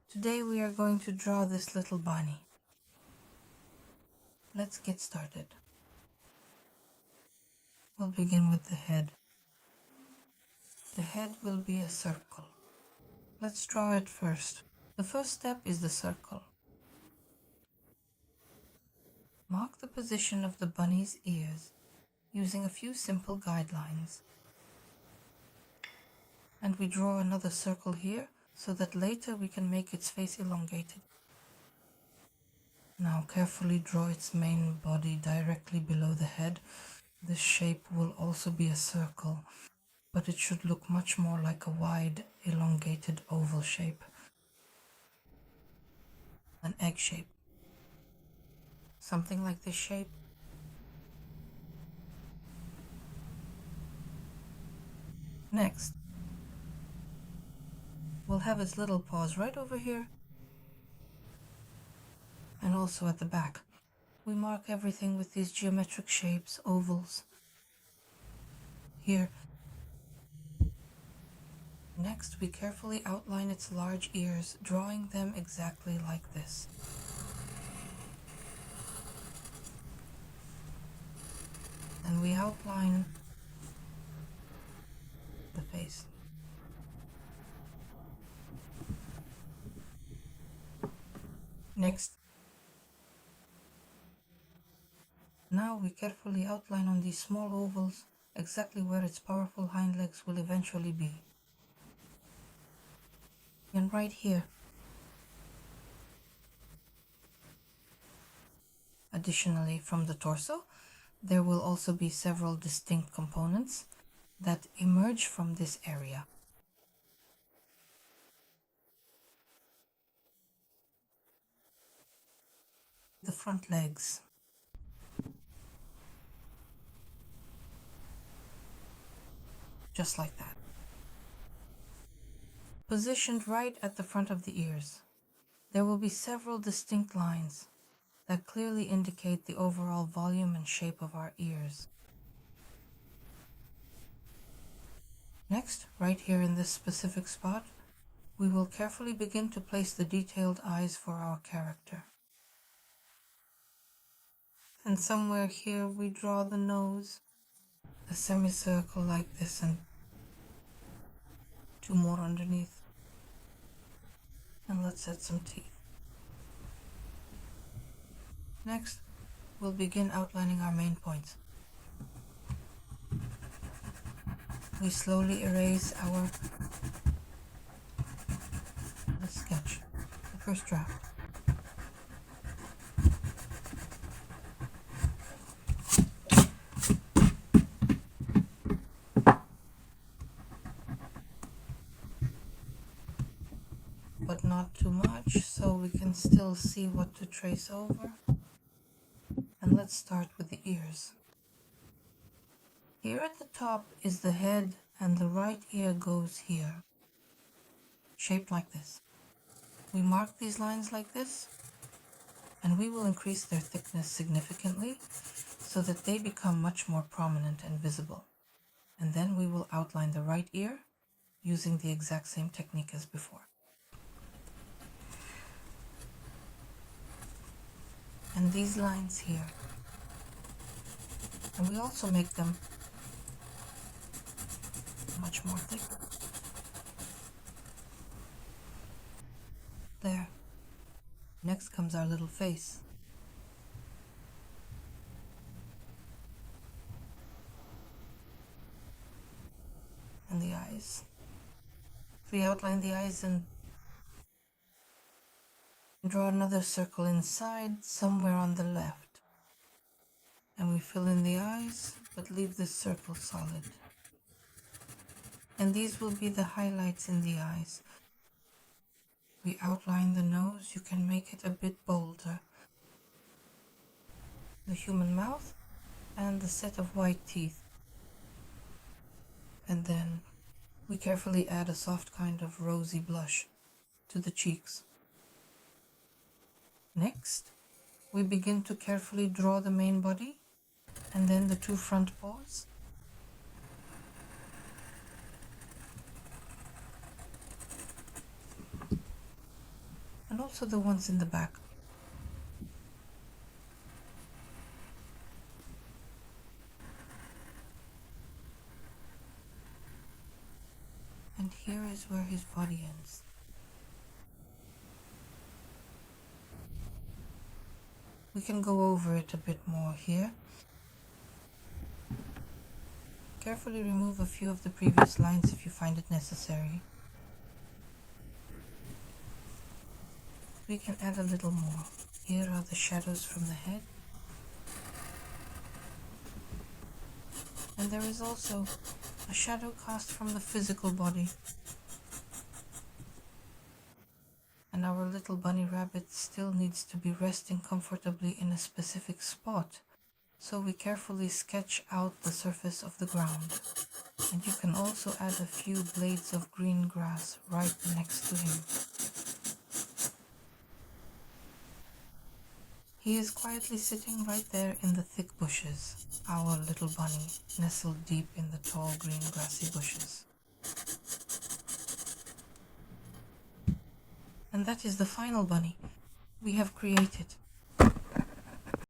Today we are going to draw this little bunny. Let's get started. We'll begin with the head. The head will be a circle. Let's draw it first. The first step is the circle. Mark the position of the bunny's ears using a few simple guidelines. And we draw another circle here so that later we can make its face elongated. Now carefully draw its main body directly below the head. This shape will also be a circle, but it should look much more like a wide, elongated oval shape. An egg shape. Something like this shape. Next, we'll have its little paws right over here and also at the back. We mark everything with these geometric shapes, ovals. Here. Next, we carefully outline its large ears, drawing them exactly like this. And we outline the face. Next, now we carefully outline on these small ovals exactly where its powerful hind legs will eventually be. And right here. Additionally, from the torso, there will also be several distinct components that emerge from this area. The front legs. Just like that. Positioned right at the front of the ears, there will be several distinct lines that clearly indicate the overall volume and shape of our ears. Next, right here in this specific spot, we will carefully begin to place the detailed eyes for our character. And somewhere here we draw the nose, a semicircle like this, and two more underneath. And let's add some teeth. Next, we'll begin outlining our main points. We slowly erase the sketch, the first draft. But not too much, so we can still see what to trace over. And let's start with the ears. Here at the top is the head, and the right ear goes here, shaped like this. We mark these lines like this, and we will increase their thickness significantly so that they become much more prominent and visible. And then we will outline the right ear using the exact same technique as before. And these lines here. And we also make them much more thick. There. Next comes our little face. And the eyes. We outline the eyes and draw another circle inside, somewhere on the left. And we fill in the eyes, but leave this circle solid. And these will be the highlights in the eyes. We outline the nose, you can make it a bit bolder. The human mouth and the set of white teeth. And then we carefully add a soft kind of rosy blush to the cheeks. Next, we begin to carefully draw the main body and then the two front paws. also the ones in the back. And here is where his body ends. We can go over it a bit more here. Carefully remove a few of the previous lines if you find it necessary. We can add a little more. Here are the shadows from the head. And there is also a shadow cast from the physical body. And our little bunny rabbit still needs to be resting comfortably in a specific spot. So we carefully sketch out the surface of the ground. And you can also add a few blades of green grass right next to him. He is quietly sitting right there in the thick bushes, our little bunny, nestled deep in the tall green grassy bushes. And that is the final bunny we have created.